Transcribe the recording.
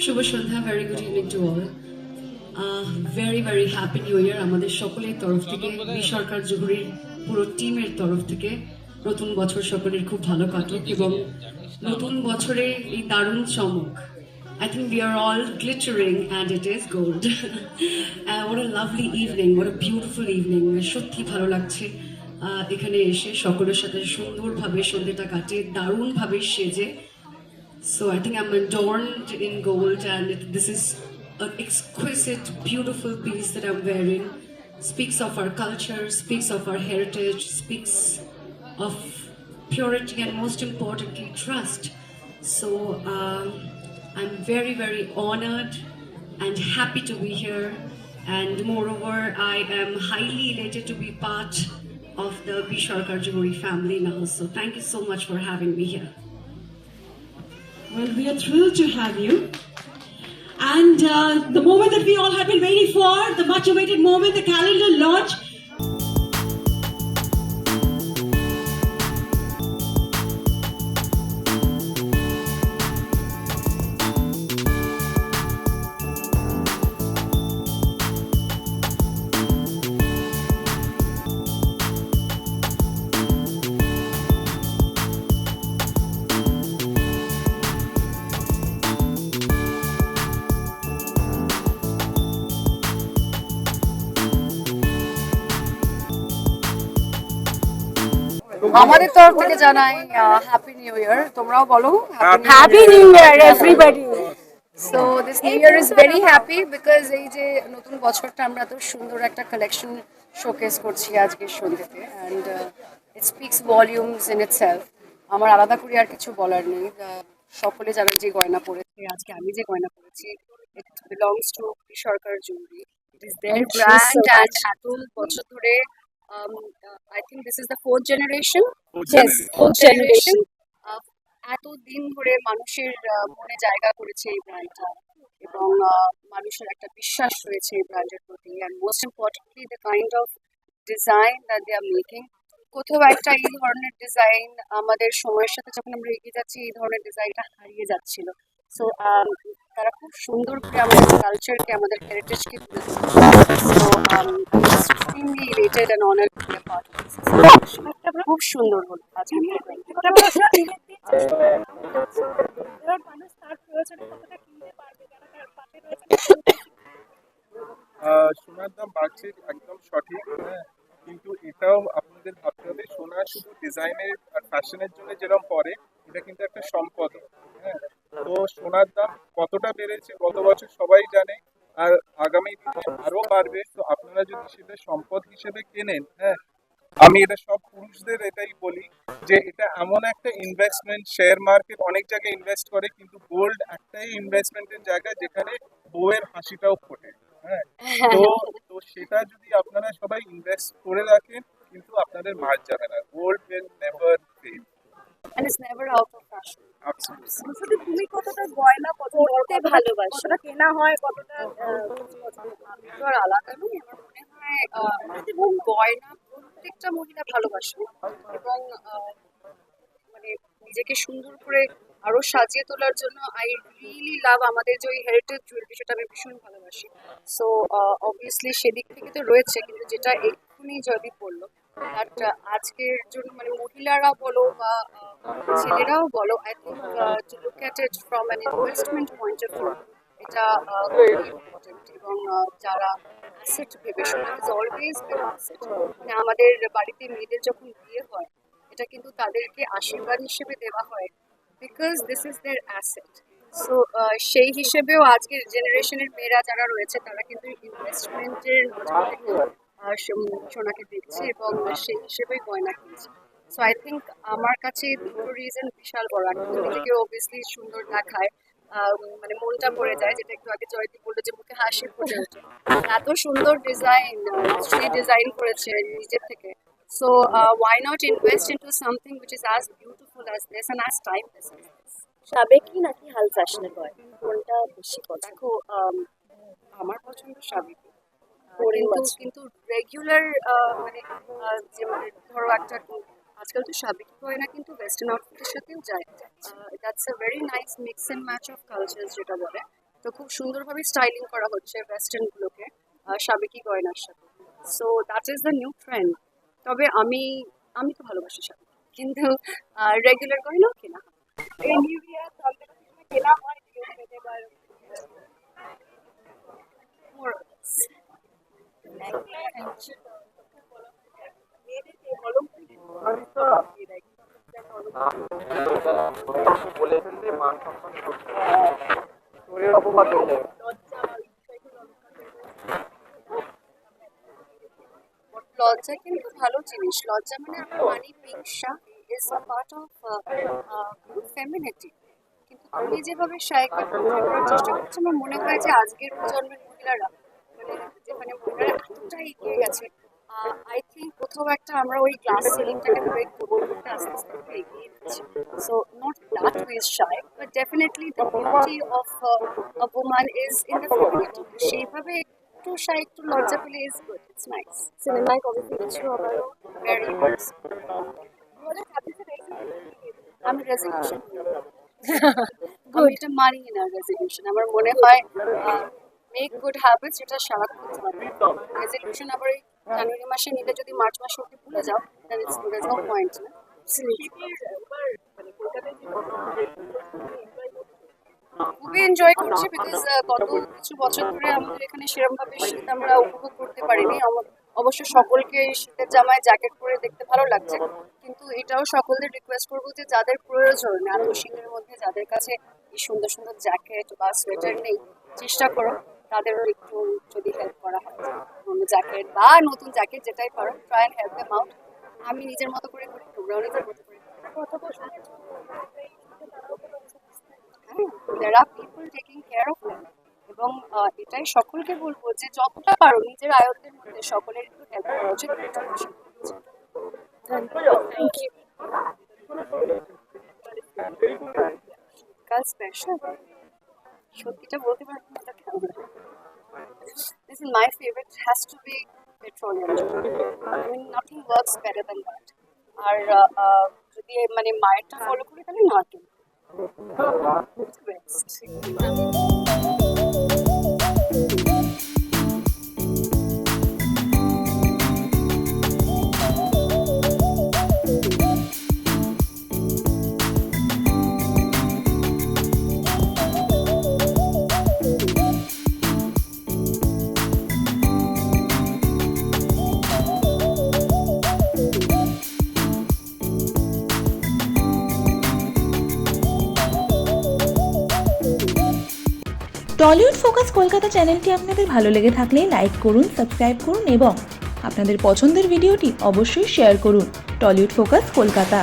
শুভ সন্ধ্যা, very good evening to all. Very very happy new year আমাদের সকলের তরফ থেকে, বি সরকার জহুরির পুরো টিমের তরফ থেকে। নতুন বছর সকলের খুব ভালো কাটুক এবং নতুন বছরে এই দারুণ চমক। I think we are all glittering and it is gold. What a lovely evening, what a beautiful evening. সত্যি ভালো লাগছে এখানে এসে সকলের সাথে সুন্দরভাবে সন্ধ্যেটা কাটে, দারুণভাবে সেজে। So I think I'm adorned in gold, and this is an exquisite, beautiful piece that I'm wearing. Speaks of our culture, speaks of our heritage, speaks of purity, and most importantly, trust. So I'm very, very honored and happy to be here. And moreover, I am highly elated to be part of the Bisharkar Johuri family now. So thank you so much for having me here. Well, we are thrilled to have you. And the moment that we all have been waiting for, the much awaited moment, the calendar launch. আমাদের তরফ থেকে জানাই happy new ইয়ার। তোমরাও বলো Happy New Year, everybody! So this new year is very happy because এই যে নতুন বছরটা আমরা এত সুন্দর একটা কালেকশন শোকেস করছি আজকের সন্ধ্যেতে, and it speaks volumes in itself. আমার আলাদা করে আর কিছু বলার নেই। সকলে যারা যে গয়না পরেছে, আজকে আমি যে গয়না পরেছি, it belongs to Sarkar jewellery. It is their brand, and এত বছর ধরে I think this is the fourth generation. Yes, fourth generation. এত দিন ধরে মানুষের মনে জায়গা করেছে এই ব্র্যান্ডটা, এবং মানুষের একটা বিশ্বাস রয়েছে এই ব্র্যান্ডের প্রতি, and most importantly the kind of design that they are making. কোথাও একটা এই ধরনের ডিজাইন আমাদের সময়ের সাথে যখন আমরা এগিয়ে যাচ্ছি, এই ধরনের ডিজাইনটা হারিয়ে যাচ্ছিল। সো তারা খুব সুন্দর করে আমাদের কালচারকে, আমাদের হেরিটেজকে তুলে ধরেছে। So extremely related and honoured two be a part of this. খুব সুন্দর হলো আজকে। সোনার দাম বাড়ছে একদম সঠিক, হ্যাঁ, কিন্তু এটাও আপনাদের ভাবতে হবে সোনা শুধু ডিজাইনের আর ফ্যাশনের জন্য যেরকম পরে, এটা কিন্তু একটা সম্পদ। হ্যাঁ, তো সোনার দাম কতটা বেড়েছে গত বছর সবাই জানে, আর আগামী দিনে আরো বাড়বে। তো আপনারা যদি সেটা সম্পদ হিসেবে কেনেন, হ্যাঁ, আমি এটা সব পুরুষদের এটাই বলি যে এটা এমন একটা ইনভেস্টমেন্ট। শেয়ার মার্কেট অনেক জায়গায় ইনভেস্ট করে, কিন্তু গোল্ড একটাই ইনভেস্টমেন্টের জায়গা যেখানে বউয়ের হাসিটাও ফোটে। হ্যাঁ, তো তো সেটা যদি আপনারা সবাই ইনভেস্ট করে রাখেন, কিন্তু আপনাদের মার যাবে না। Gold will never fail. And it's never out of fashion. Absolutely. তুমি কতটা গয়না পরতে ভালোবাসো? কতটা কেনা হয়, কতটা আমি তো আর আলাদা নই। আমার মনে হয় এবং গয়না প্রত্যেকটা মহিলা ভালোবাসে, এবং মানে নিজেকে সুন্দর করে আরো সাজিয়ে তোলার জন্য আই রিয়েলি লাভ আমাদের যে ওই হেরিটেজ জুয়েলারি, সেটা আমি ভীষণ ভালোবাসি। সো অবভিয়াসলি সেদিক থেকে তো রয়েছে, কিন্তু যেটা এক্ষুনি যদি বললো, বাট আজকের জন্য মানে মহিলারা বলো বা ছেলেরাও বলো, I think to look at it from an investment point of view, এটা খুবই ইম্পর্টেন্ট। এবং যারা অ্যাসেট ভেবে, সোনা ইজ অলওয়েজ বিন অ্যাসেট। মানে আমাদের বাড়িতে মেয়েদের যখন বিয়ে হয়, এটা কিন্তু তাদেরকে আশীর্বাদ হিসেবে দেওয়া হয়, because this is their asset. So সেই হিসেবেও আজকের জেনারেশনের মেয়েরা যারা রয়েছে, তারা কিন্তু ইনভেস্টমেন্টের নজর থেকে সোনাকে দেখছে, এবং সেই হিসেবেই গয়না কিনছে। সো আই থিঙ্ক আমার কাছে দুটো রিজন বিশাল বড়। একটা তো নিজেকে অবভিয়াসলি সুন্দর দেখায়, মানে মনটা ভরে যায়, যেটা একটু আগে জয়দীপ বললো যে মুখে হাসি ফুটে ওঠে। এত সুন্দর ডিজাইন শ্রী ডিজাইন করেছে নিজের থেকে। So why not invest into something which is as beautiful as this and as timeless as this? সাবেকি নাকি হাল ফ্যাশনের গয়না, কোনটা বেশি পছন্দ? দেখো, আমার পছন্দ সাবেকি, পরেও কিন্তু আছে। কিন্তু রেগুলার মানে যে মানে ধরো একটা আজকাল তো সাবেকি গয়না কিন্তু ওয়েস্টার্ন আউটফিটের সাথেও যায়। That's a very nice mix and match of cultures যেটা বলে। তো খুব সুন্দরভাবে স্টাইলিং করা হচ্ছে ওয়েস্টার্নগুলোকে সাবেকি গয়নার সাথে। So that is the new trend. তবে আমি তো ভালোবাসি সাবেকি, কিন্তু রেগুলার গয়নাও কেনা হয়। এই নিউ ইয়ার কেনা হয় কেউ পেতে পারে More or less. বলে ফেললে মান সম্মান শরীরের অপবাদ হয়ে যাবে। লজ্জা কিন্তু ভালো জিনিস। লজ্জা মানে আমরা মানি হিংসা is a part of femininity. কিন্তু তুমি যেভাবে শায়কে পোট্রে করার চেষ্টা করছো, আমার মনে হয় যে আজকের প্রজন্মের মহিলারা যেখানে মহিলারা এতটা এগিয়ে গেছে, আই থিঙ্ক কোথাও একটা আমরা ওই গ্লাস সিলিংটাকে ব্রেক করতে আস্তে আস্তে একটু এগিয়ে যাচ্ছি। So not that we is shy, but definitely the beauty of a woman is in the femininity. সেইভাবে একটু শাই, একটু লজ্জা পেলে ইজ গুড, ইটস নাইস। সিনেমায় কবে ফিরেছো আবারও? Very good. আমি রেজলিউশন আমি এটা মানি না। রেজলিউশন আমার মনে হয় মেক গুড হ্যাবিটস, এটা সারাক্ষণ চলবে। রেজলিউশন আবার এই জানুয়ারি মাসে নিলে যদি মার্চ মাসে অব্দি ভুলে যাও, দেন ইটস নো পয়েন্ট। খুবই এনজয় করছি, বিকজ গত কিছু বছর ধরে আমাদের এখানে সেরকমভাবে শীত আমরা উপভোগ করতে পারিনি। অবশ্য সকলকে শীতের জামায় জ্যাকেট পরে দেখতে ভালো লাগছে, কিন্তু এটাও সকলদের রিকোয়েস্ট করবো যে যাদের প্রয়োজন এত শীতের মধ্যে, যাদের কাছে এই সুন্দর সুন্দর জ্যাকেট বা সোয়েটার নেই, চেষ্টা করো তাদেরও একটু যদি হেল্প করা হয়, জ্যাকেট বা নতুন জ্যাকেট যেটাই পারো, try and help them out. আমি নিজের মতো করে করি, তোমরাও নিজের মতো করে there are people taking care of them, এবং এটাই সকলকে বলবো যে যতটা পারো নিজের আয়ত্তের মধ্যে সকলের একটু হেল্প করা উচিত। কাল স্পেশাল সত্যিটা বলতে পারবো না, this is my favorite, has to be petroleum. I mean nothing works better than that. আর যদি মানে মায়েরটা ফলো করি তাহলে নারকেল best. টলিউড ফোকাস কলকাতা চ্যানেলটি আপনাদের ভালো লেগে থাকলে লাইক করুন, সাবস্ক্রাইব করুন এবং আপনাদের পছন্দের ভিডিওটি অবশ্যই শেয়ার করুন। Tollywood focus Kolkata.